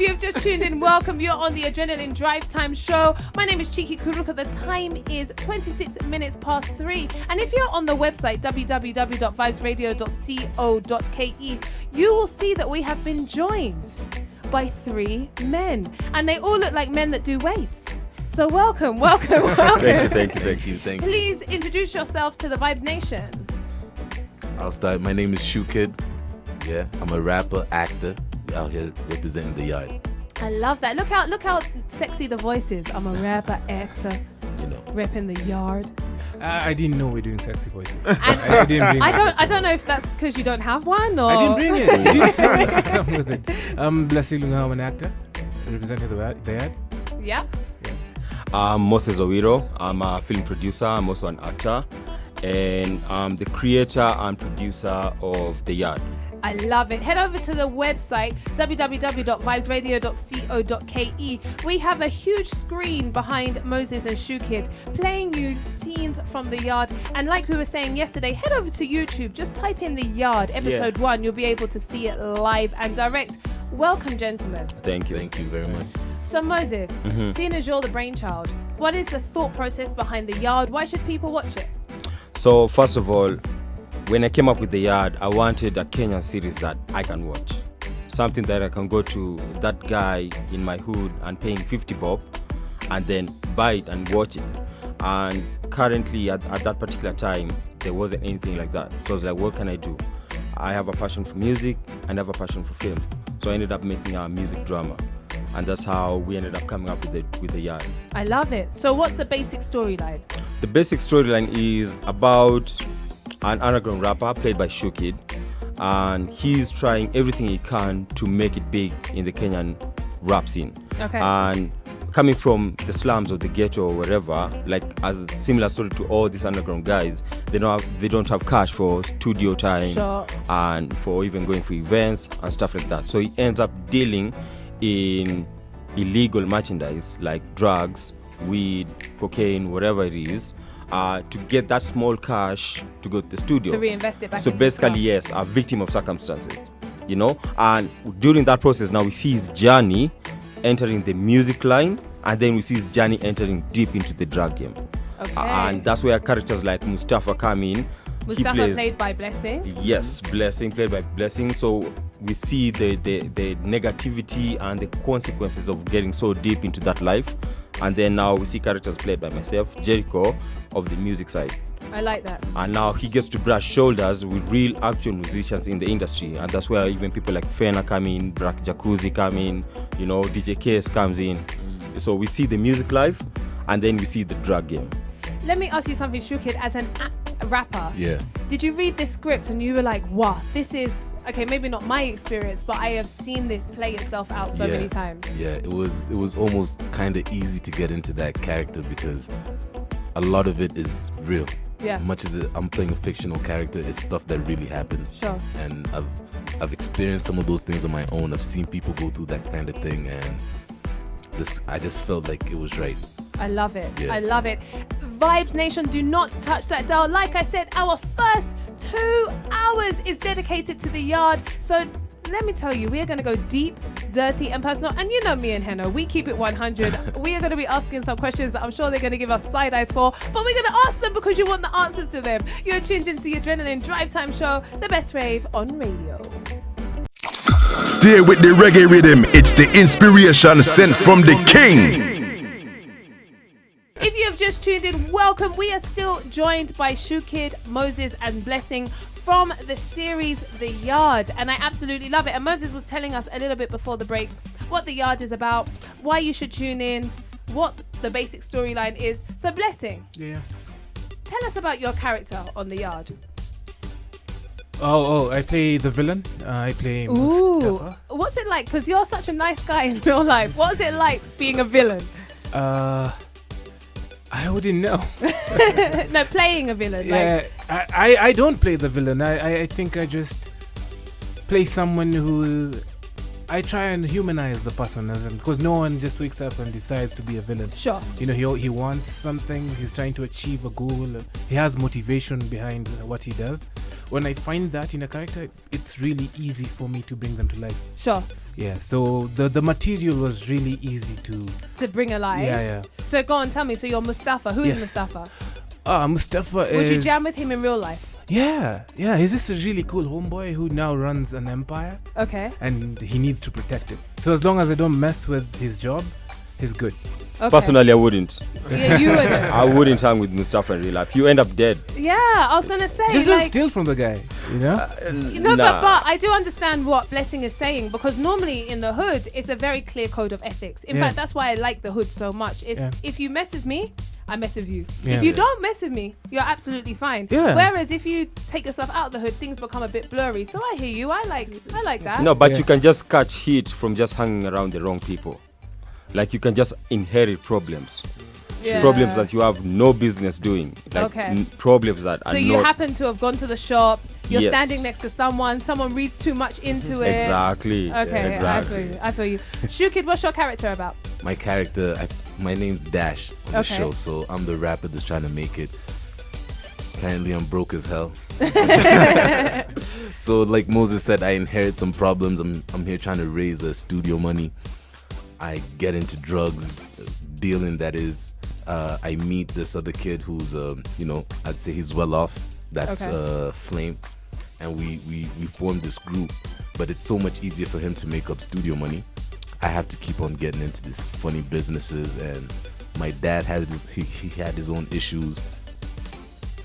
If you've just tuned in, welcome. You're on the Adrenaline Drive Time Show. My name is Chiki Kuruka. The time is 26 minutes past 3. And if you're on the website, www.vibesradio.co.ke, you will see that we have been joined by 3 men. And they all look like men that do weights. So welcome. Thank you. Please introduce yourself to the Vibes Nation. I'll start. My name is Shukid. Yeah, I'm a rapper, actor, out here representing the yard. I love that. Look how sexy the voice is. I'm a rapper, actor, repping the yard. I didn't know we're doing sexy voices. I don't know if that's because you don't have one or. I didn't bring it. You didn't tell me to come with it. I'm Blessing. I'm an actor, representing the yard. Yeah. I'm Moses Owiro. I'm a film producer. I'm also an actor. And I'm the creator and producer of The Yard. I love it. Head over to the website, www.vibesradio.co.ke. We have a huge screen behind Moses and Shukid playing you scenes from The Yard. And like we were saying yesterday, head over to YouTube. Just type in The Yard, episode 1. You'll be able to see it live and direct. Welcome, gentlemen. Thank you. Thank you very much. So Moses, seeing as you're the brainchild, what is the thought process behind The Yard? Why should people watch it? So first of all, when I came up with The Yard, I wanted a Kenyan series that I can watch. Something that I can go to that guy in my hood and pay him 50 bob and then buy it and watch it. And currently at that particular time, there wasn't anything like that. So I was like, what can I do? I have a passion for music and I have a passion for film. So I ended up making a music drama. And that's how we ended up coming up with the Yard. I love it. So what's the basic storyline? The basic storyline is about an underground rapper played by Shukid, and he's trying everything he can to make it big in the Kenyan rap scene. Okay. And coming from the slums or the ghetto or wherever, like as a similar story to all these underground guys, they don't have cash for studio time and for even going for events and stuff like that. So he ends up dealing in illegal merchandise like drugs, weed, cocaine, whatever it is, to get that small cash to go to the studio. To reinvest it back So into basically, yes, a victim of circumstances, And during that process, now we see his journey entering the music line, and then we see his journey entering deep into the drug game. Okay. And that's where characters like Mustafa come in. Mustafa played by Blessing? Yes, Blessing, played by Blessing. So we see the negativity and the consequences of getting so deep into that life. And then now we see characters played by myself, Jericho, of the music side. I like that. And now he gets to brush shoulders with real actual musicians in the industry. And that's where even people like Fena come in, Black Jacuzzi come in, DJ Case comes in. So we see the music life, and then we see the drug game. Let me ask you something, Shukid, as a rapper. Yeah. Did you read this script and you were like, wow, this is, okay, maybe not my experience, but I have seen this play itself out so many times. Yeah, it was almost kind of easy to get into that character because a lot of it is real. Yeah. Much as I'm playing a fictional character, it's stuff that really happens. Sure. And I've experienced some of those things on my own. I've seen people go through that kind of thing, and I just felt like it was right. I love it. Yeah. I love it. Vibes Nation, do not touch that dial. Like I said, our first 2 hours is dedicated to The Yard. So let me tell you, we are going to go deep, dirty, and personal. And you know me and Heno, we keep it 100. We are going to be asking some questions that I'm sure they're going to give us side eyes for, but we're going to ask them because you want the answers to them. You're tuned into the Adrenaline Drive Time Show, the best rave on radio. Stay with the reggae rhythm. It's the inspiration sent from the king. If you have just tuned in, welcome. We are still joined by Shukid, Moses, and Blessing from the series The Yard, and I absolutely love it. And Moses was telling us a little bit before the break what The Yard is about, why you should tune in, what the basic storyline is. So Blessing, tell us about your character on The Yard. I play the villain. I play Mustafa. What's it like? Because you're such a nice guy in real life. What's it like being a villain? I wouldn't know. No, playing a villain. Yeah, like. I don't play the villain. I think I just play someone who I try and humanize the person, because no one just wakes up and decides to be a villain. Sure. He wants something. He's trying to achieve a goal. He has motivation behind what he does. when I find that in a character, it's really easy for me to bring them to life. Sure. Yeah, so the material was really easy to bring alive. Yeah. So go on, tell me. So you're Mustafa. Who is Yes. Mustafa? Mustafa Would is... you jam with him in real life? Yeah. He's just a really cool homeboy who now runs an empire, Okay. and he needs to protect it. So as long as I don't mess with his job, he's good. Okay. Personally, I wouldn't. Yeah, you would. I wouldn't hang with Mustafa in real life. You end up dead. Yeah, I was gonna say. Just don't like, steal from the guy, you know? No, Nah. but I do understand what Blessing is saying, because normally in the hood, it's a very clear code of ethics. In Yeah. fact, that's why I like the hood so much. It's Yeah. if you mess with me, I mess with you. Yeah. If you don't mess with me, you're absolutely fine. Yeah. Whereas if you take yourself out of the hood, things become a bit blurry. So I hear you. I like that. No, but Yeah. you can just catch heat from just hanging around the wrong people. Like you can just inherit problems. Yeah. Problems that you have no business doing. Like Okay. problems that So are you not happen to have gone to the shop. You're Yes. standing next to someone reads too much into it. exactly. Okay, Exactly. I feel you. Shukid, what's your character about? My character, my name's Dash on the Okay. show, so I'm the rapper that's trying to make it. Apparently, I'm broke as hell. So, like Moses said, I inherit some problems. I'm here trying to raise studio money. I get into drugs, dealing that is. I meet this other kid who's, I'd say he's well off. That's Okay. Flame. And we formed this group, but it's so much easier for him to make up studio money. I have to keep on getting into these funny businesses, and my dad he had his own issues.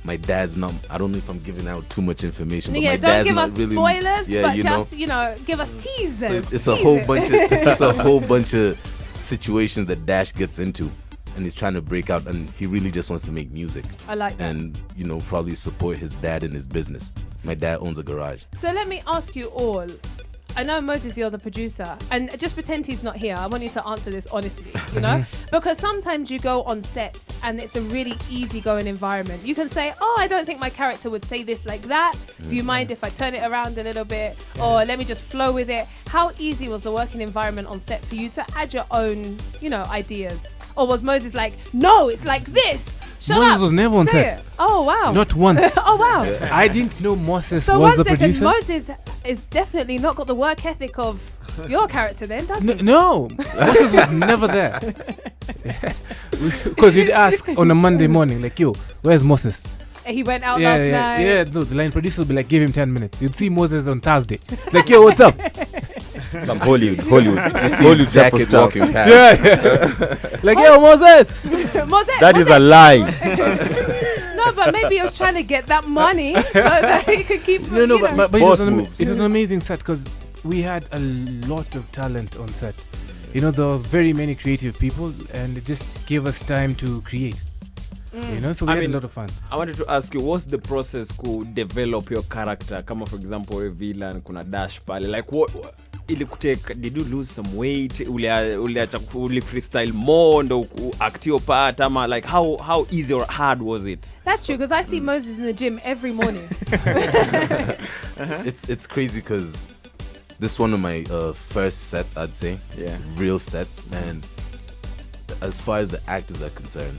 My dad's not, I don't know if I'm giving out too much information, but Yeah, my don't dad's give not us really, spoilers, yeah, but you know. just, give us teasers. So it's a whole bunch of, it's just a whole bunch of situations that Dash gets into, and he's trying to break out, and he really just wants to make music. I like that. And, probably support his dad in his business. My dad owns a garage. So let me ask you all. I know, Moses, you're the producer, and just pretend he's not here. I want you to answer this honestly, because sometimes you go on sets and it's a really easygoing environment. You can say, oh, I don't think my character would say this like that. Do you mind if I turn it around a little bit? Or let me just flow with it? How easy was the working environment on set for you to add your own, ideas? Or was Moses like, no, it's like this? Shut Moses up. was never on Say set. it. Oh, wow. Not once. Oh, wow. I didn't know Moses So was one the second, producer. Moses is definitely not got the work ethic of your character then, does he? No, Moses was never there. Because you'd ask on a Monday morning, like, yo, where's Moses? He went out last night. Yeah, no, the line producer would be like, give him 10 minutes. You'd see Moses on Thursday. Like, yo, what's up? some Hollywood Just see Hollywood his type of jacket stuff. walking past. Yeah. Like, yo, Moses. Moses, That is a lie. No, but maybe he was trying to get that money so that he could keep. No, but it Boss was moves. it was an amazing set because we had a lot of talent on set. There were very many creative people, and it just gave us time to create. So we had a lot of fun. I wanted to ask you, what's the process to develop your character? Kama for example, a villain, kuna Dash pale. Like what did you lose some weight? Uli freestyle more ndo act your part? Like how easy or hard was it? That's true, because I see Moses in the gym every morning. It's crazy because this one of my first sets, I'd say. Yeah. Real sets. And as far as the actors are concerned,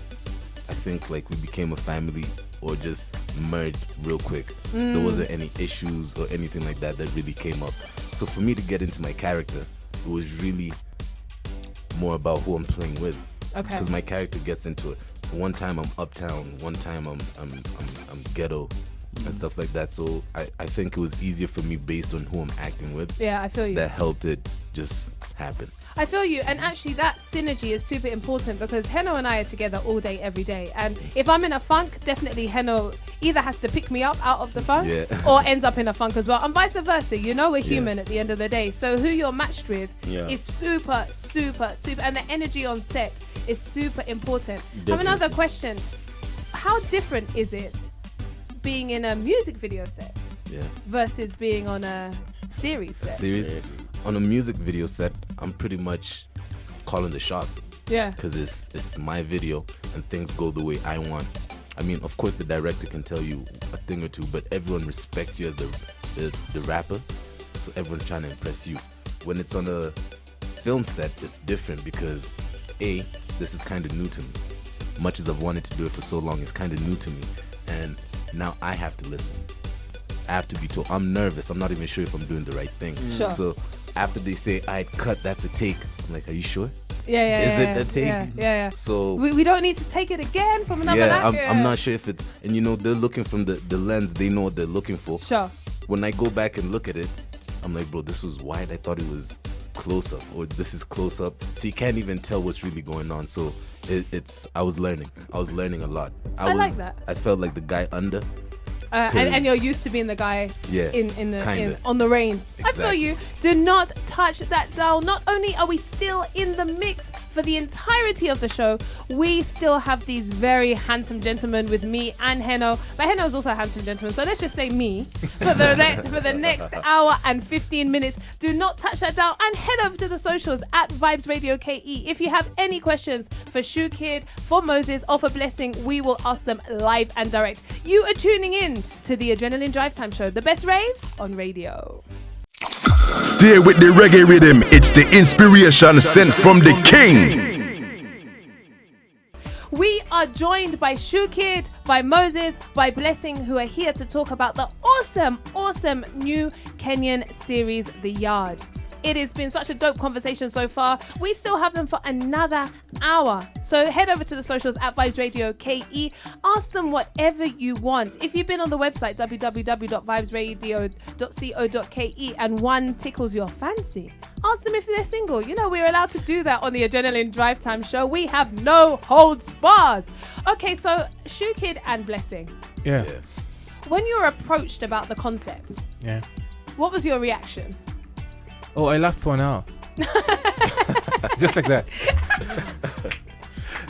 I think like we became a family or just merged real quick. There wasn't any issues or anything like that really came up. So for me to get into my character, it was really more about who I'm playing with. Okay. Because my character gets into it. One time I'm uptown, one time I'm ghetto and stuff like that. So I think it was easier for me based on who I'm acting with. Yeah, I feel you. That helped it just happen. I feel you, and actually that synergy is super important because Heno and I are together all day, every day. And if I'm in a funk, definitely Heno either has to pick me up out of the funk or ends up in a funk as well, and vice versa. We're human at the end of the day. So who you're matched with is super, super, super, and the energy on set is super important. I have another question. How different is it being in a music video set versus being on a series set? On a music video set, I'm pretty much calling the shots. Yeah. Because it's my video and things go the way I want. I mean, of course, the director can tell you a thing or two, but everyone respects you as the rapper. So everyone's trying to impress you. When it's on a film set, it's different because, A, this is kind of new to me. Much as I've wanted to do it for so long, it's kind of new to me. And now I have to listen. I have to be told. I'm nervous. I'm not even sure if I'm doing the right thing. Sure. So after they say, "I'd cut, that's a take," I'm like, "Are you sure? Yeah. Is it a take?" Yeah. So We don't need to take it again from another actor. I'm not sure if it's, and they're looking from the lens. They know what they're looking for. Sure. When I go back and look at it, I'm like, bro, this was wide. I thought it was close up, or this is close up. So you can't even tell what's really going on. So I was learning a lot. I like that. I felt like the guy under. And you're used to being the guy on the reins. Exactly. I feel you. Do not touch that dial. Not only are we still in the mix for the entirety of the show, we still have these very handsome gentlemen with me and Heno. But Heno is also a handsome gentleman, so let's just say me for the next hour and 15 minutes. Do not touch that dial and head over to the socials at Vibes Radio KE. If you have any questions for Shukid, for Moses, or for Blessing, we will ask them live and direct. You are tuning in to the Adrenaline Drive Time Show, the best rave on radio. Stay with the reggae rhythm. It's the inspiration sent from the king. We are joined by Shukid, by Moses, by Blessing, who are here to talk about the awesome new Kenyan series, The Yard. It has been such a dope conversation so far. We still have them for another hour. So head over to the socials at Vibes Radio KE. Ask them whatever you want. If you've been on the website, www.vibesradio.co.ke, and one tickles your fancy, ask them if they're single. We're allowed to do that on the Adrenaline Drive Time Show. We have no holds bars. Okay, so Shukid and Blessing. Yeah. When you were approached about the concept, Yeah. what was your reaction? Oh, I laughed for an hour. Just like that.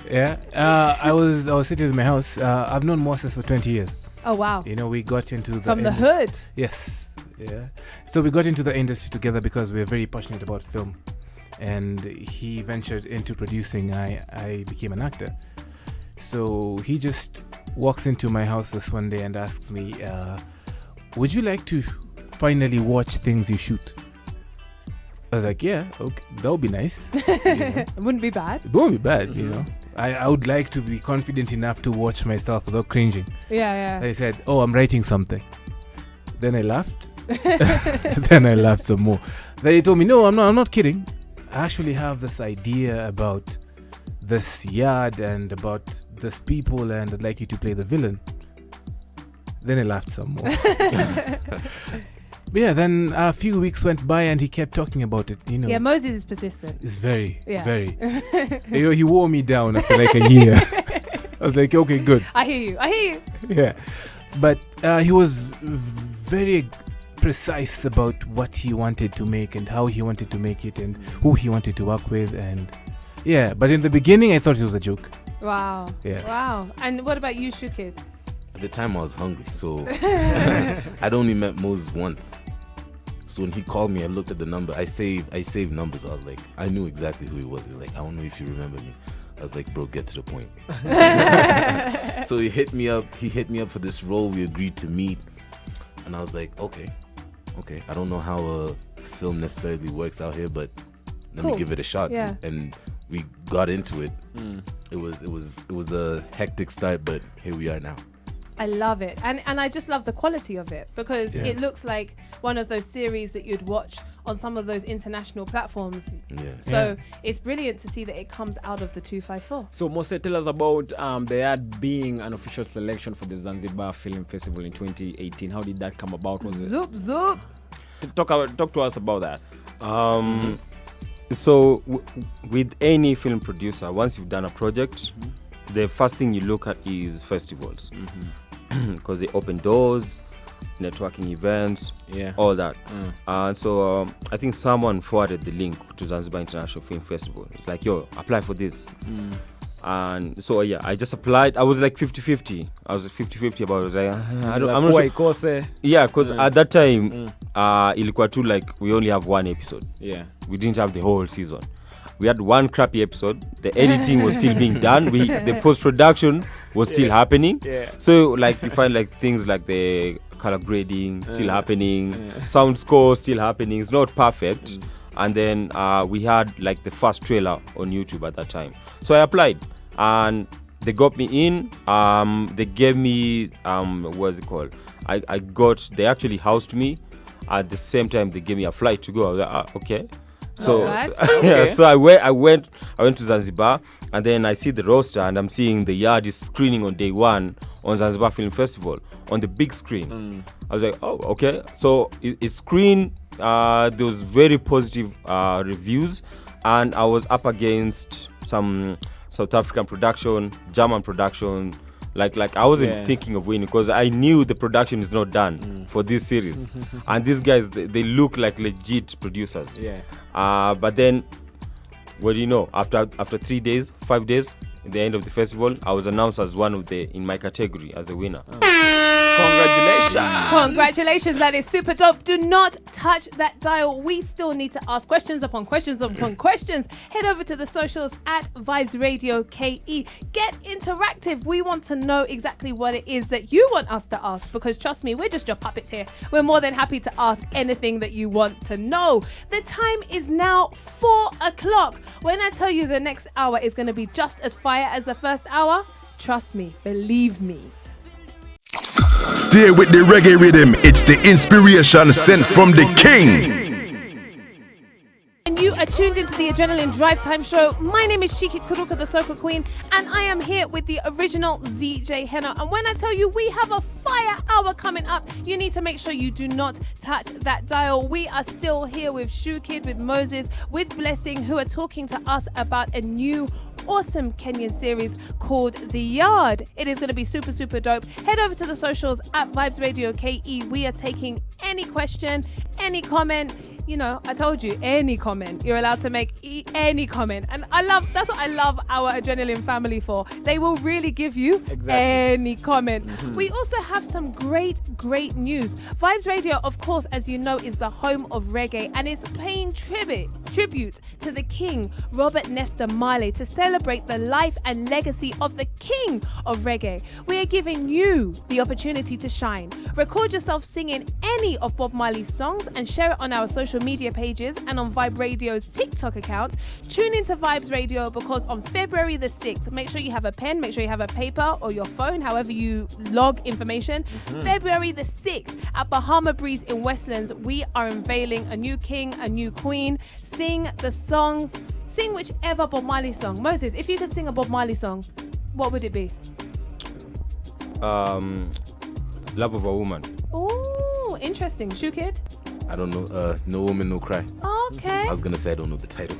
Yeah. I was sitting in my house. I've known Moses for 20 years. Oh, wow. We got into the... From the hood. Yes. Yeah. So we got into the industry together because we're very passionate about film. And he ventured into producing. I became an actor. So he just walks into my house this one day and asks me, would you like to finally watch things you shoot? I was like, yeah, okay, that would be nice. It wouldn't be bad. It won't be bad, I would like to be confident enough to watch myself without cringing. Yeah. I said, oh, I'm writing something. Then I laughed. Then I laughed some more. Then he told me, no, I'm not kidding. I actually have this idea about this yard and about this people, and I'd like you to play the villain. Then I laughed some more. But yeah, then a few weeks went by and he kept talking about it. Yeah, Moses is persistent. It's very. He wore me down after like a year. I was like, okay, good. I hear you. Yeah. But he was very precise about what he wanted to make and how he wanted to make it and who he wanted to work with. And yeah, but in the beginning, I thought it was a joke. Wow. Yeah. Wow. And what about you, Shukid? At the time I was hungry, so I'd only met Moses once. So when he called me, I looked at the number. I saved numbers. I was like, I knew exactly who he was. He's like, I don't know if you remember me. I was like, bro, get to the point. So he hit me up. He hit me up for this role. We agreed to meet, and I was like, okay. I don't know how a film necessarily works out here, but let me give it a shot. Yeah. And we got into it. It was a hectic start, but here we are now. I love it. And I just love the quality of it because it looks like one of those series that you'd watch on some of those international platforms. Yeah. So it's brilliant to see that it comes out of the 254. So Mose, tell us about the ad being an official selection for the Zanzibar Film Festival in 2018. How did that come about? Zoop. Talk to us about that. So with any film producer, once you've done a project, the first thing you look at is festivals, because they open doors, networking events, all that. And so I think someone forwarded the link to Zanzibar International Film Festival. It's like, yo, apply for this. And so I just applied. I was like 50-50. I was 50-50 about it. I was like, I'm not sure. Yeah, because at that time, ilikuwa too like we only have one episode. Yeah. We didn't have the whole season. We had one crappy episode. The editing was still being done. The post-production was still happening. Yeah. So like you find like things like the color grading still happening, sound score still happening. It's not perfect. And then we had like the first trailer on YouTube at that time. So I applied and they got me in. They gave me what's it called? they actually housed me. At the same time, they gave me a flight to go. I was like, okay. So Alright. yeah, so I went to Zanzibar, and then I see the roster, and I'm seeing the Yard is screening on day 1 on Zanzibar Film Festival on the big screen. I was like, oh, okay. So it screened. There was very positive reviews, and I was up against some South African production, German production. Like I wasn't thinking of winning because I knew the production is not done for this series, and these guys they look like legit producers. Yeah. But then, what do you know? After 3 days, 5 days, at the end of the festival, I was announced as one of in my category as a winner. Congratulations. Congratulations, that is super dope. Do not touch that dial. We still need to ask questions upon questions upon questions. Head over to the socials at Vibes Radio KE. Get interactive. We want to know exactly what it is that you want us to ask, because trust me, we're just your puppets here. We're more than happy to ask anything that you want to know. The time is now 4 o'clock. When I tell you the next hour is going to be just as fire as the first hour, trust me, believe me. Stay with the reggae rhythm. It's the inspiration sent from the king. And you are tuned into the Adrenaline Drive Time Show. My name is Chiki Kuruka, the Soca Queen, and I am here with the original ZJ Henoon. And when I tell you we have a fire hour coming up, you need to make sure you do not touch that dial. We are still here with Shukid, with Moses, with Blessing, who are talking to us about a new awesome Kenyan series called The Yard. It is going to be super, super dope. Head over to the socials at Vibes Radio KE. We are taking any question, any comment. You know, I told you, any comment. You're allowed to make any comment. And that's what I love our Adrenaline family for. They will really give you any comment. We also have some great news. Vibes Radio, of course, as you know, is the home of reggae, and it's paying tribute to the king, Robert Nesta Marley, to celebrate the life and legacy of the king of reggae. We are giving you the opportunity to shine. Record yourself singing any of Bob Marley's songs and share it on our social media pages and on Vibe Radio's TikTok account. Tune into Vibes Radio, because on February the 6th, make sure you have a pen, make sure you have a paper or your phone, however you log information. February the 6th at Bahama Breeze in Westlands, we are unveiling a new king, a new queen. Sing the songs, sing whichever Bob Marley song. Moses, if you could sing a Bob Marley song, what would it be? Love of a Woman. Oh, interesting. Shukid? I don't know. No Woman, No Cry. Okay. I was gonna say I don't know the title.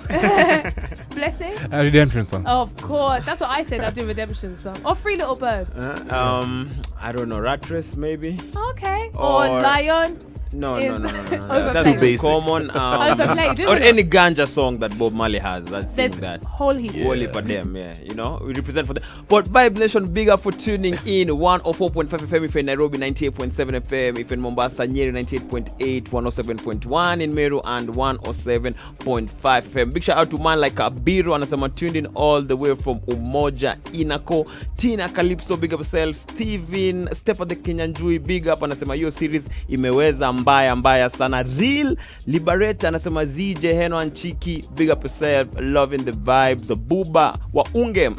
Blessing? A redemption song. Of course. That's what I said. I'll do Redemption song. Or Three Little Birds. I don't know. Rat Race, maybe. Okay. Or Lion. No. Overplayed. That's too common. Overplayed. Or any ganja song that Bob Marley has. Let's sing There's that. whole heap. Whole heap of them, yeah. You know, we represent for them. But Vibe Nation, big up for tuning in. 104.5 FM if in Nairobi, 98.7 FM if in Mombasa, Nyeri 98.8, 107.1 in Meru, and 107.5 FM. Big shout out to man like Abiru, anasema tuned in all the way from Umoja, Inako, Tina Calypso, big up yourself, Steven, Step of the Kenyanjui, big up, anasema yo series imeweza mbaya sana. Real Liberate anasema ZJ Henoon and Chiki, big up yourself, loving the vibes. Buba wa Ungem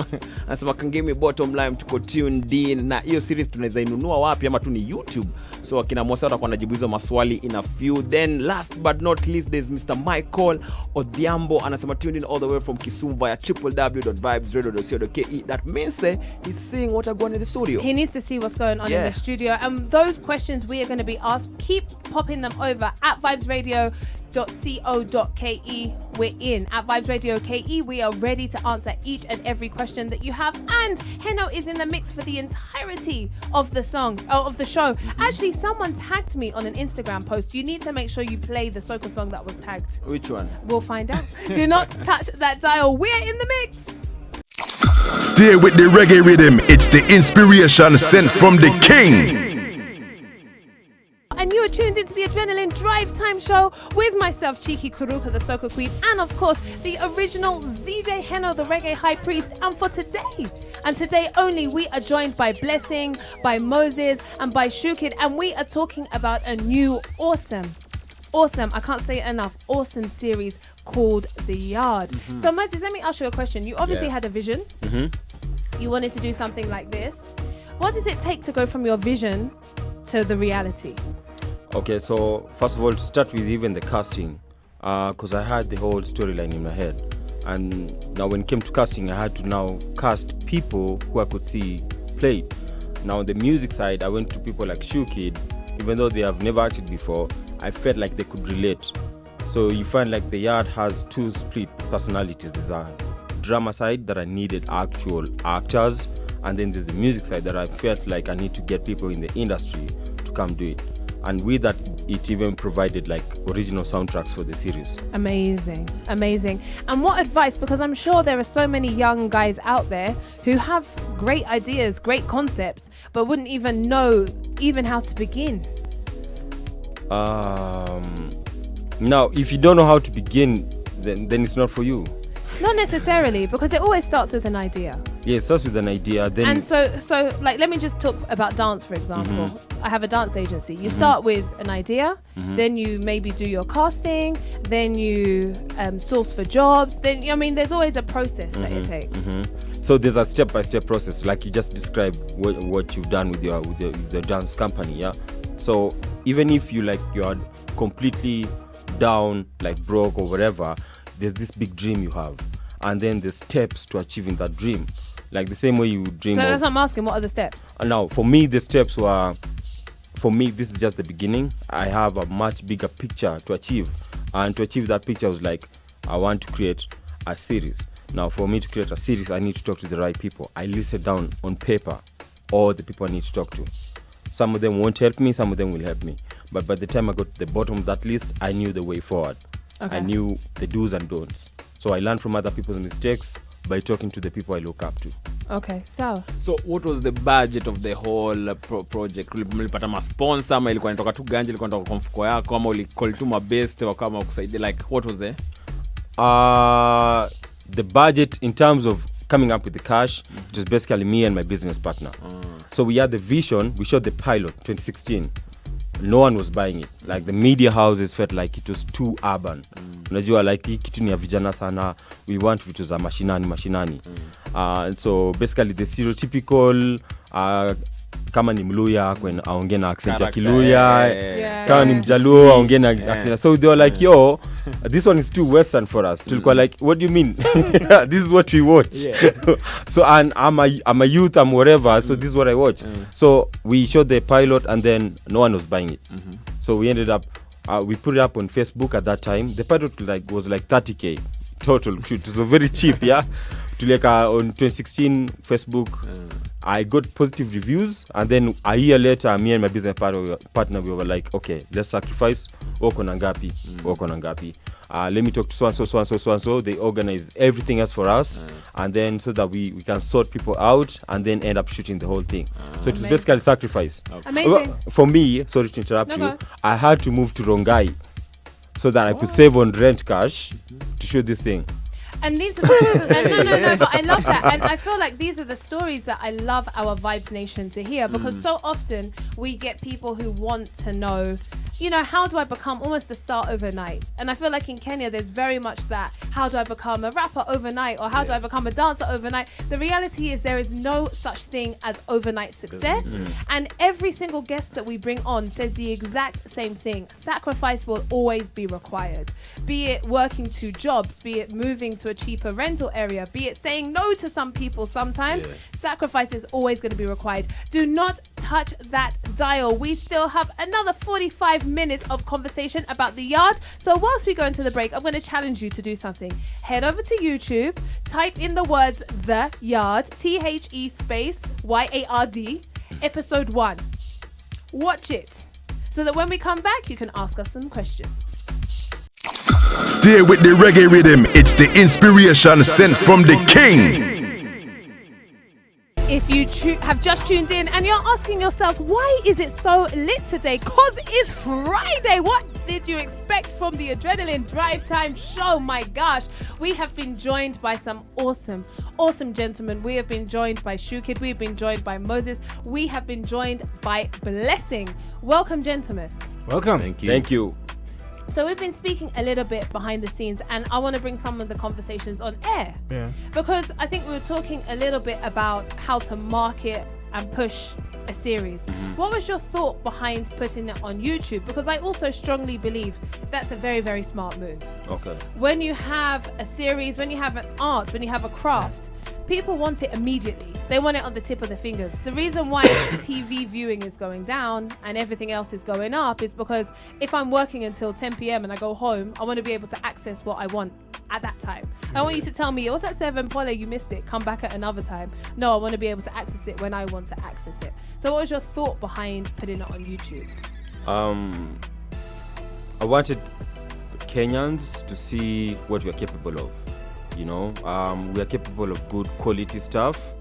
anasema kangemi bottom line, tuko tuned in. Na hiyo series tunaweza inunua wapi ama tu ni YouTube? So akina Mosa watakuwa najibu hizo maswali in a few. Then last but not least, there's Mr. Michael Odhiambo anasema tuned in all the way from Kisumu via www.vibesradio.co.ke. That means he's seeing what are going in the studio. He needs to see what's going on in the studio. And those questions we are going to be asked, keep popping them over at vibesradio.co.ke. We're in at Vibes Radio KE. We are ready to answer each and every question that you have. And Heno is in the mix for the entirety of the show. Actually, someone tagged me on an Instagram post. You need to make sure you play the soca song that was tagged. Which one? We'll find out. Do not touch that dial. We're in the mix. Stay with the reggae rhythm. It's the inspiration sent from the king. And you are tuned into the Adrenaline Drive Time Show with myself, Chiki Kuruka, the Soca Queen, and of course, the original ZJ Henoon, the Reggae High Priest. And for today, and today only, we are joined by Blessing, by Moses, and by Shukid, and we are talking about a new awesome, I can't say it enough, awesome series called The Yard. So Moses, let me ask you a question. You obviously had a vision. You wanted to do something like this. What does it take to go from your vision to the reality? Okay, so first of all, to start with even the casting, because I had the whole storyline in my head. And now when it came to casting, I had to now cast people who I could see play. Now on the music side, I went to people like Shukid. Even though they have never acted before, I felt like they could relate. So you find like the yard has two split personalities. There's a drama side that I needed actual actors, and then there's the music side that I felt like I need to get people in the industry to come do it. And with that, it even provided like original soundtracks for the series. Amazing. And what advice, because I'm sure there are so many young guys out there who have great ideas, great concepts, but wouldn't even know even how to begin. Now, if you don't know how to begin, then it's not for you. Not necessarily, because it always starts with an idea. Yeah, it starts with an idea. Then And so like, let me just talk about dance, for example. I have a dance agency. You start with an idea, then you maybe do your casting, then you source for jobs. Then, I mean, there's always a process that it takes. So there's a step-by-step process, like you just described what you've done with the dance company, yeah. So even if you are completely down, like broke or whatever, there's this big dream you have, and then the steps to achieving that dream, like the same way you dream. So that's what I'm asking. What are the steps? Now, for me, the steps were, this is just the beginning. I have a much bigger picture to achieve, and to achieve that picture, I was like, I want to create a series. Now, for me to create a series, I need to talk to the right people. I listed down on paper all the people I need to talk to. Some of them won't help me, some of them will help me. But by the time I got to the bottom of that list, I knew the way forward. Okay. I knew the do's and don'ts. So I learned from other people's mistakes by talking to the people I look up to. Okay, so what was the budget of the whole project? Mlipata masponsor ama ilikuwa inatoka tu ganja, ilikuwa inatoka kwa mfuko yako ama ulicall tu mabest wakama kusaidia, like what was the budget in terms of coming up with the cash? It was basically me and my business partner. So we had the vision, we shot the pilot 2016. No one was buying it. Like the media houses felt like it was too urban. Unajua, like hii kitu ni ya vijana sana. We want vitu za mashinani. So basically the stereotypical kama ni Mluya aongee na accent ya Kiluya, kama ni Mjaluo aongee na accent. So they were like, yo, this one is too western for us. Tulikuwa like, what do you mean? This is what we watch. So and I'm a youth, I'm whatever, so this is what I watch. So we showed the pilot and then no one was buying it. So we ended up we put it up on Facebook at that time. The pilot was like 30k total shoot. It was very cheap, yeah. On 2016 Facebook, I got positive reviews, and then a year later, me and my business partner, we were like, okay, let's sacrifice. Wako na ngapi. Let me talk to so and so. They organize everything else for us, and then so that we can sort people out, and then end up shooting the whole thing. So it's basically sacrifice. Okay. Amazing. For me, sorry to interrupt you, I had to move to Rongai so that I could save on rent cash to shoot this thing. And these are no, but I love that. And I feel like these are the stories that I love our Vibes Nation to hear, because so often we get people who want to know, how do I become almost a star overnight? And I feel like in Kenya, there's very much that. How do I become a rapper overnight? Or how do I become a dancer overnight? The reality is there is no such thing as overnight success. And every single guest that we bring on says the exact same thing. Sacrifice will always be required. Be it working 2 jobs, be it moving to a cheaper rental area, be it saying no to some people sometimes. Sacrifice is always going to be required. Do not touch that dial. We still have another 45 minutes of conversation about the yard. So whilst we go into the break, I'm going to challenge you to do something. Head over to YouTube, type in the words The Yard, THE space YARD, episode 1. Watch it so that when we come back, you can ask us some questions. Stay with the reggae rhythm. It's the inspiration sent from the king. If you have just tuned in and you're asking yourself, why is it so lit today? Cause it's Friday. What did you expect from the Adrenaline Drive Time show? My gosh, we have been joined by some awesome gentlemen. We have been joined by Shukid. We've been joined by Moses. We have been joined by Blessing. Welcome, gentlemen. Welcome. Thank you. Thank you. So we've been speaking a little bit behind the scenes, and I want to bring some of the conversations on air. Yeah. Because I think we were talking a little bit about how to market and push a series. What was your thought behind putting it on YouTube? Because I also strongly believe that's a very, very smart move. Okay. When you have a series, when you have an art, when you have a craft, people want it immediately. They want it on the tip of their fingers. The reason why TV viewing is going down and everything else is going up is because if I'm working until 10 p.m. and I go home, I want to be able to access what I want at that time. I don't want you to tell me, it was at 7, Paula, you missed it, come back at another time. No, I want to be able to access it when I want to access it. So what was your thought behind putting it on YouTube? I wanted Kenyans to see what we are capable of. You know, we are capable of good quality stuff.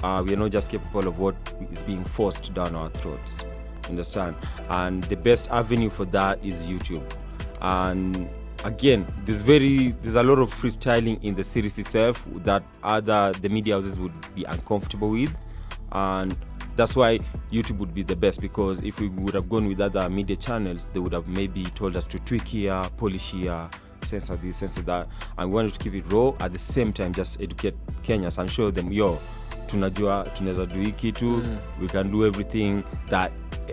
We are not just capable of what is being forced down our throats. Understand? And the best avenue for that is YouTube. And again, there's a lot of freestyling in the series itself that the media houses would be uncomfortable with, and that's why YouTube would be the best, because if we would have gone with other media channels, they would have maybe told us to tweak here, polish here, censor this, censor that, and we wanted to keep it raw. At the same time, just educate Kenyans and show them, tunajua tunaweza do hii kitu, we can do everything that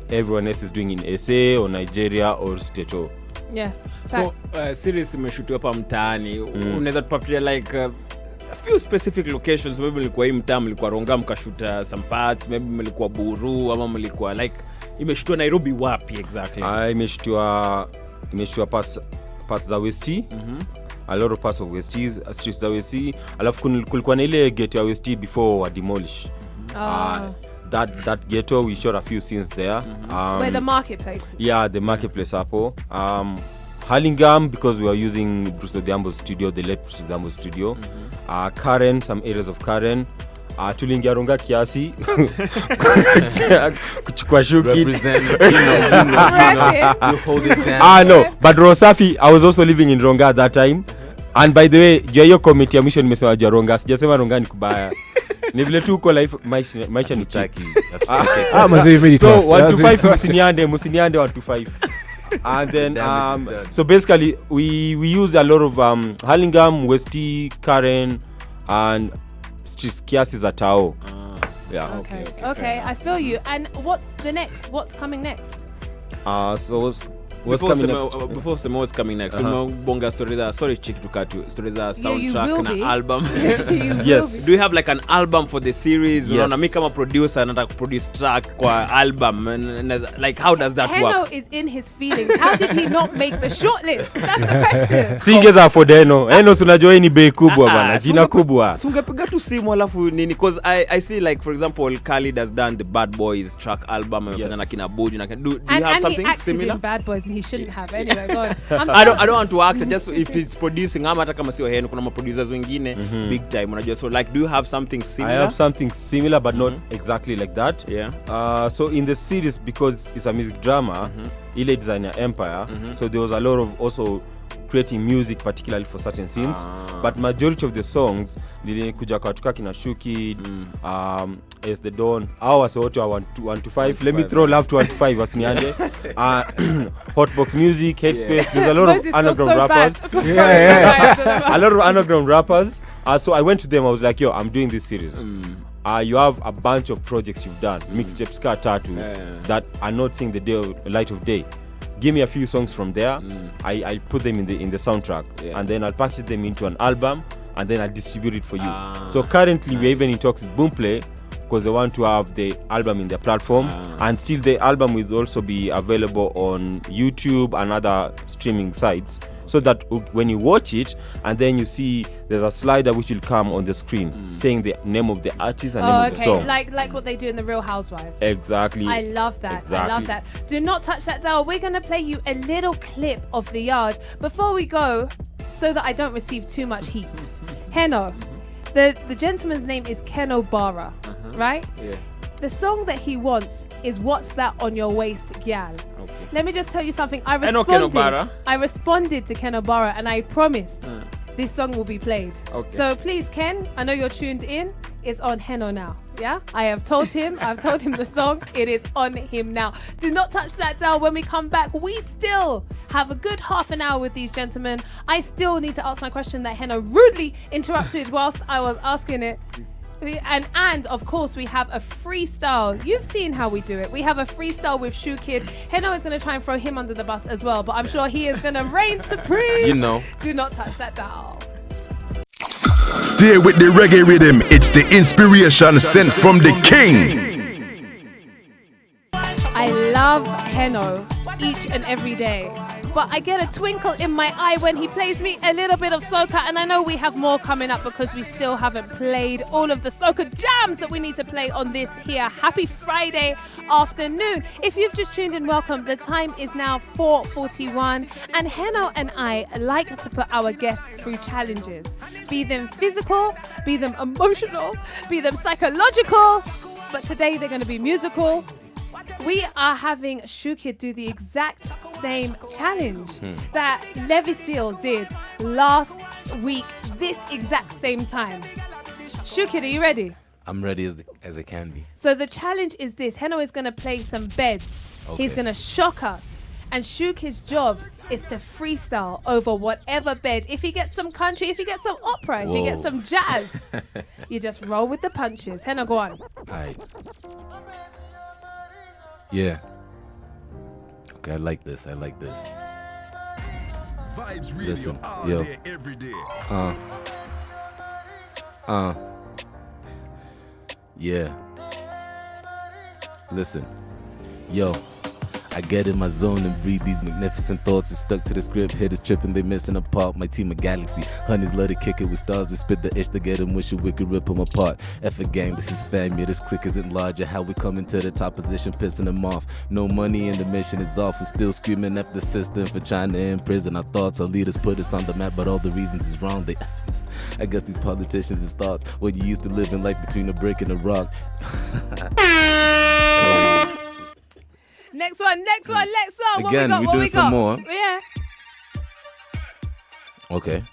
everyone else is doing in SA or Nigeria or Stato. Yeah. So series imeshutiwa hapa mtaani, unaweza tupatia like a few specific locations? Maybe mlikuwa hii mtaa, mlikuwa Ronga mkashuta some parts, maybe mlikuwa Buru, ama mlikuwa like imeshutiwa Nairobi wapi exactly? Imeshutiwa parts za West. A lot of parts of West, streets za West. Alafu kulikuwa na ile ghetto ya West before wa demolish. That ghetto, we shot a few scenes there. Where the marketplace is. Yeah, the marketplace hapo. Hurlingham, because we are using Bruce Odhiambo's studio, the late Bruce Odhiambo's studio. Karen, some areas of Karen. Tulingia Ronga kiasi. Kuchukua Shukid. Represent, you hold it down. No, but Rosafi, I was also living in Ronga at that time. And by the way, jua hiyo committee ya mission nimesema jua Ronga, sijasema Ronga ni kubaya. Ni vile tu uko life maisha ni chaki. So 125 musiniande 125. And then so basically we use a lot of Hurlingham, Westie, Karen, and streets kiasi za Tao. Yeah. Okay, I feel you. And what's the next? What's coming next? So what's coming next? Before what's coming next, bonga story za, sorry Chiki to cut you, story za soundtrack na album. Yes. Do you have like an album for the series? Yes. Unaona mimi kama producer nataka produce track kwa album, and like how does that work? Heno is in his feelings. How did he not make the shortlist? That's the question. Singeza for Heno tunajua ni bei kubwa bana, jina kubwa. Sungepiga tu simu alafu nini, because I see like for example Khalid has done the Bad Boys track album, amefanya na kina Buju na do you have something similar? In Bad Boys and he shouldn't have anyway. Go on. I don't want to act just if it's producing, ama hata kama sio Heno kuna producers wengine big time unajua, so like do you have something similar? I have something similar but not exactly like that. Yeah. So in the series, because it's a music drama, ile designer Empire, so there was a lot of also creating music particularly for certain scenes, but majority of the songs nilikuja kwa kina Shukid, as the Dawn, hours wote 1 to 5. Let me throw love to 1 to 5 wasiniande. Hotbox Music, Headspace, there's a lot of underground rappers. A lot of underground rappers. So I went to them, I was like, I'm doing this series. You have a bunch of projects you've done, mixtapes ka tatu that are not seeing the light of day. Give me a few songs from there. I'll put them in the soundtrack, and then I'll package them into an album, and then I'll distribute it for you. So currently we're even in talks with Boomplay, because they want to have the album in their platform, and still the album will also be available on YouTube and other streaming sites, so that when you watch it and then you see there's a slider which will come on the screen saying the name of the artist and name of the song. Like what they do in the Real Housewives. Exactly. I love that. Exactly. I love that. Do not touch that dial. We're going to play you a little clip of The Yard before we go, so that I don't receive too much heat. Heno, the gentleman's name is Keno Bara, right? Yeah. The song that he wants is What's That on Your Waist, Gyal. Let me just tell you something. I responded to Keno Bara and I promised this song will be played. Okay. So please, Ken, I know you're tuned in. It's on Henoon now. Yeah, I've told him the song. It is on him now. Do not touch that dial. When we come back, we still have a good half an hour with these gentlemen. I still need to ask my question that Henoon rudely interrupted whilst I was asking it. And of course we have a freestyle. You've seen how we do it. We have a freestyle with Shukid. Henoon is going to try and throw him under the bus as well, but I'm sure he is going to reign supreme. You know. Do not touch that dial. Stay with the reggae rhythm. It's the inspiration sent from the king. I love Henoon each and every day, but I get a twinkle in my eye when he plays me a little bit of soca, and I know we have more coming up because we still haven't played all of the soca jams that we need to play on this here happy Friday afternoon. If you've just tuned in, welcome. The time is now 4:41, and Henoon and I like to put our guests through challenges, be them physical, be them emotional, be them psychological, but today they're going to be musical. We are having Shukid do the exact same challenge that Levi Seal did last week, this exact same time. Shukid, are you ready? I'm ready as I can be. So the challenge is this. Henoon is going to play some beds. Okay. He's going to shock us. And Shukid's job is to freestyle over whatever bed. If he gets some country, if he gets some opera, if he gets some jazz, you just roll with the punches. Henoon, go on. All right. Yeah. Okay, I like this. Vibes radio Listen, all yo. day, every day. Yeah. Listen. Yo. I get in my zone and breathe these magnificent thoughts. We stuck to the script, hitters tripping, they missing apart. My team a galaxy, honeys love to kick it with stars. We spit the itch to get them, wish we could rip them apart. F a gang, this is fam, yeah, this clique isn't larger. How we coming to the top position, pissing them off. No money and the mission is off. We still screaming at the system for trying to imprison our thoughts. Our leaders put us on the map, but all the reasons is wrong. They I guess these politicians is thoughts. When you used to live in like between a brick and a rock. Next one. Again, what we got? we do some more. Yeah. Okay.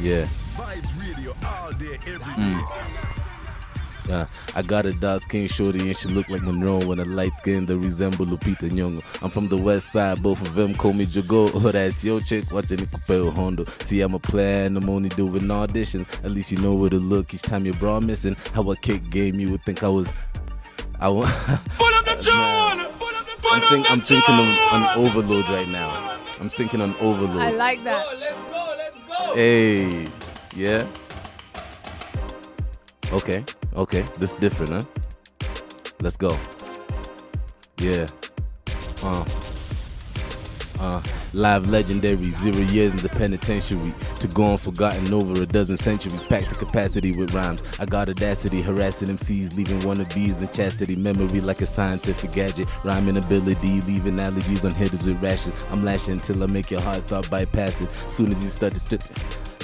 Yeah. Vibes radio all day, every day. I got a dark skin shorty and she look like Monroe when a light skin that resemble Lupita Nyong'o. I'm from the west side, both of them call me Jago. Oh, that's your chick watching it compare Hondo. See, I'm a player and I'm only doing auditions. At least you know where to look each time your bra missing. How I kick game, you would think I was. I'm thinking on overload right now. I'm thinking on overload. I like that. Let's go. Hey, yeah. Okay. This is different, huh? Let's go. Yeah. Live legendary, 0 years in the penitentiary. To go unforgotten over a dozen centuries. Packed to capacity with rhymes. I got audacity, harassing MCs, leaving wannabes in chastity. Memory like a scientific gadget. Rhyming ability, leaving allergies on hitters with rashes. I'm lashing until I make your heart start bypassing. Soon as you start to strip,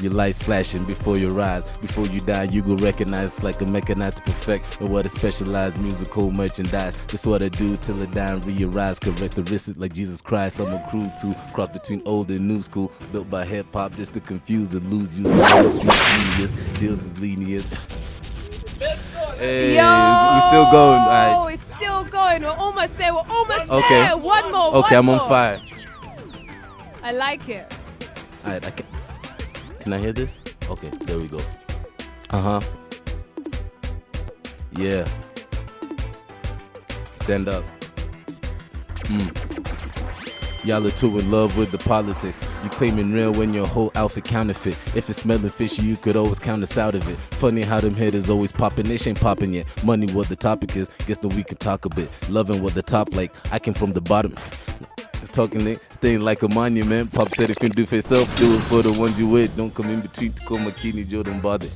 your lights flashing before your eyes. Before you die, you go recognize like a mechanized to perfect. And what a specialized musical merchandise. This what I do till I die and re-arise. Characteristic like Jesus Christ. I'm a crew to cross between old and new school. Built by hip hop just to confuse and lose you. So street genius, deals is lenient. Hey, we still going. All right. It's still going. We're almost there. Okay. There. One more. Okay, I'm more. on fire. I like it. All right, can I hear this? Okay, there we go. Yeah. Stand up. Y'all are too in love with the politics. You claiming real when your whole outfit counterfeit. If it's smelling fishy, you could always count us out of it. Funny how them hitters always popping. This ain't popping yet. Money what the topic is. Guess that we can talk a bit. Loving what the top like. I came from the bottom. Talking it, staying like a monument. Pop said if you do for yourself, do it for the ones you with. Don't come in between to call Makini Joe, don't bother.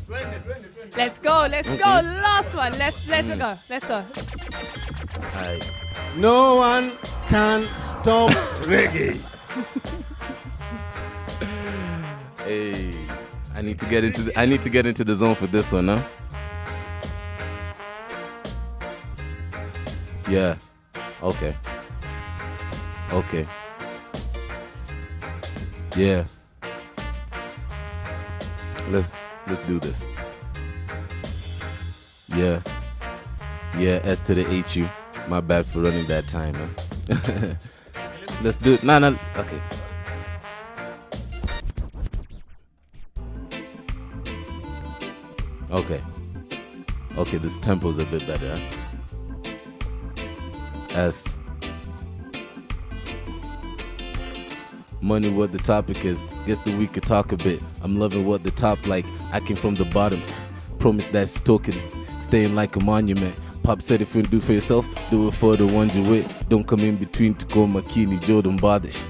Let's go. Last one. Let's go. Alright. No one can stop reggae. Hey, I need to get into the zone for this one, huh? Yeah. Okay. Yeah. Let's do this. Yeah, S to the HU. My bad for running that time, man. Let's do it. Nah. Okay. Okay, this tempo's a bit better. Huh? S. Money, what the topic is. Guess that we could talk a bit. I'm loving what the top like. I came from the bottom. Promise that's token. Staying like a monument. Pop said if you do for yourself, do it for the ones you with. Don't come in between to go Makini, Jordan Badish.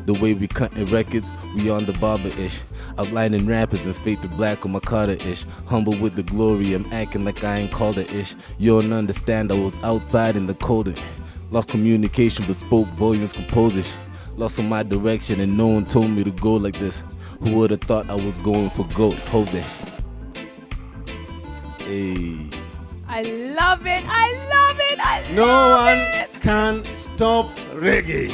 The way we cutting records, we on the barber-ish. Outlining rappers and fade to black on my Carter-ish. Humble with the glory, I'm acting like I ain't called it-ish. You don't understand, I was outside in the cold. Lost communication but spoke volumes composish. Lost on my direction and no one told me to go like this. Who would've thought I was going for gold? Hold that. Hey. I love it. No one can stop reggae.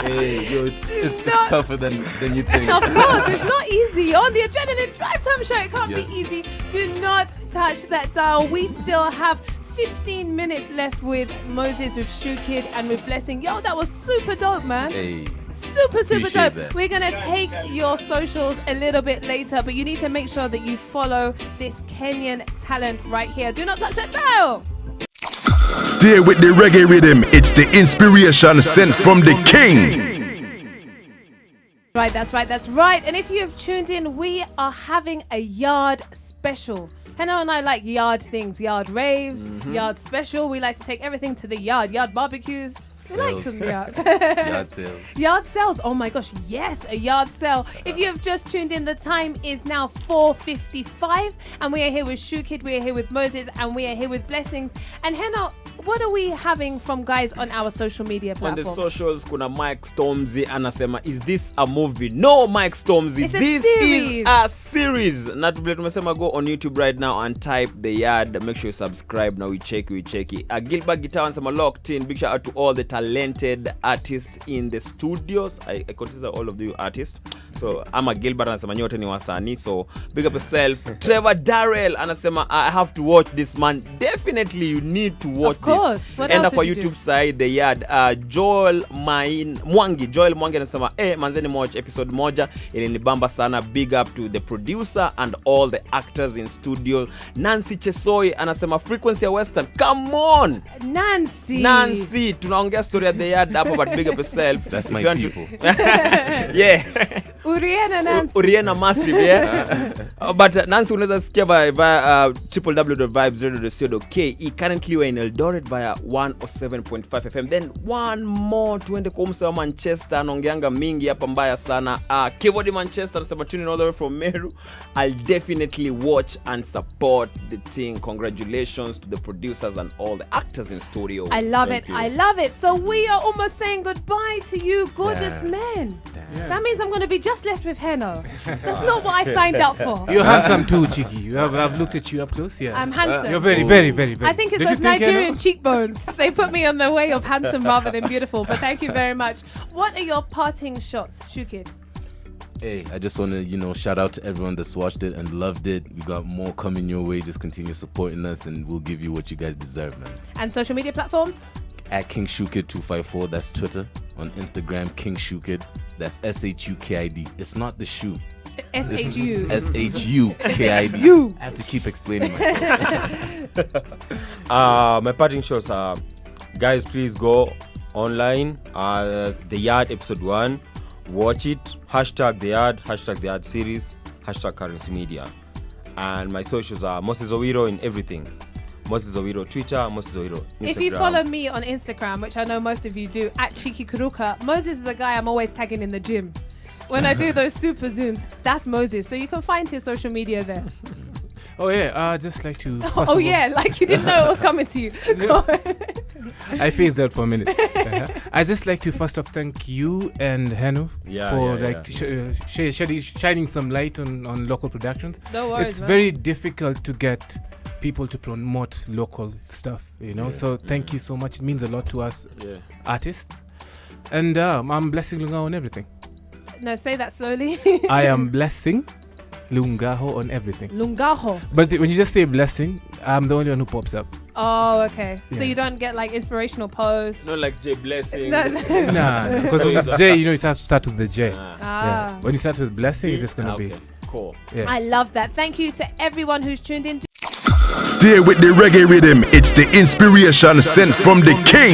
Hey, yo, it's tougher than you think. Of course, it's not easy. On the Adrenaline Drive Time Show, it can't be easy. Do not touch that dial. We still have 15 minutes left with Moses, with Shukid, and with Blessing. Yo, that was super dope, man. Hey. Super Appreciate dope. that. We're going to take your socials a little bit later, but you need to make sure that you follow this Kenyan talent right here. Do not touch that dial. Stay with the reggae rhythm. It's the inspiration sent from the king. Right, that's right. And if you have tuned in, we are having a yard special. Henoon and I like yard things, yard raves, yard special. We like to take everything to the yard barbecues. We like them yards. Yard sales. Yard sales. Oh my gosh, yes, a yard sale. If you have just tuned in, the time is now 4:55, and we are here with Shukid, we are here with Moses, and we are here with Blessings. And Henoon, what are we having from guys on our social media On platform? the socials, kuna Mike Stormzy anasema, is this a movie? No, Mike Stormzy, It's a this series. is a series. Na tubile tumesema, go on YouTube right now and type The Yard. Make sure you subscribe. Now we check it. Gilbert Guitar anasema locked in. Big shout out to all the talented artists in the studios. I consider all of you artists. So I'm a Gilbert anasema nyote ni wasanii. So big up yourself. Trevor Darrell anasema, I have to watch this, man. Definitely you need to watch Of course. this. What Enda else kwa did you YouTube do? side The Yard. Joel Mwangi anasema, manzeni watch episode moja ilinibamba sana. Big up to the producer and all the actors in studio. Nancy Chesoi anasema Frequency ya Western. Come on Nancy, tunaongea story ya The Yard hapo, but big up yourself. That's If my you want people. Yeah. Uriana Nancy. Uriana massive, yeah. But Nancy unaweza sikia via www.vibes.co.ke. Currently we're in Eldoret via 107.5 FM. Then one more tuende kwa umse wa Manchester, anaongeanga mingi hapa mbaya sana. Kevodi Manchester anasema tuning all the way from Meru. I'll definitely watch and support the thing. Congratulations to the producers and all the actors in studio. I love Thank it. you. I love it. So we are almost saying goodbye to you, gorgeous men. That means I'm going to be just left with Henoon. That's not what I signed up for. You're handsome too, Chiki. I've looked at you up close. Yeah. I'm handsome. You're very, very, very, very. I think it's Did you those think, Nigerian Henoon? cheekbones. They put me on the way of handsome rather than beautiful. But thank you very much. What are your parting shots, Shukid? Hey, I just want to, shout out to everyone that's watched it and loved it. We got more coming your way. Just continue supporting us and we'll give you what you guys deserve, man. And social media platforms? At King Shukid 254, that's Twitter. On Instagram, King Shukid. That's SHUKID. It's not the shoe. SHU. SHUKID. You. I have to keep explaining myself. My parting shots are, guys, please go online. The Yard episode 1. Watch it. #The Yard. #The Yard series. #Currency Media. And my socials are Moses Owiro in everything. Moses Owiro Twitter, Moses Owiro Instagram. If you follow me on Instagram, which I know most of you do, at Chiki Kuruka, Moses is the guy I'm always tagging in the gym. When I do those super zooms, that's Moses. So you can find his social media there. Oh yeah, just like to. Oh yeah, like you didn't know it was coming to you. Go on. I phased out for a minute. I just like to first off thank you and Henoon for shining some light on local productions. No worries, It's man. very difficult to get people to promote local stuff, So thank you so much. It means a lot to us artists. And I'm blessing Lunga on everything. No, say that slowly. I am blessing Lungaho on everything. Lungaho. But when you just say blessing, I'm the only one who pops up. Oh, okay. So Yeah. you don't get like inspirational posts. Not like J Blessing. No. Nah, because with J, you have to start with the J. Ah, Ah. Yeah. When you start with blessing, it's just gonna okay. be. Cool. Yeah. I love that. Thank you to everyone who's tuned in. Stay with the reggae rhythm. It's the inspiration sent from the king.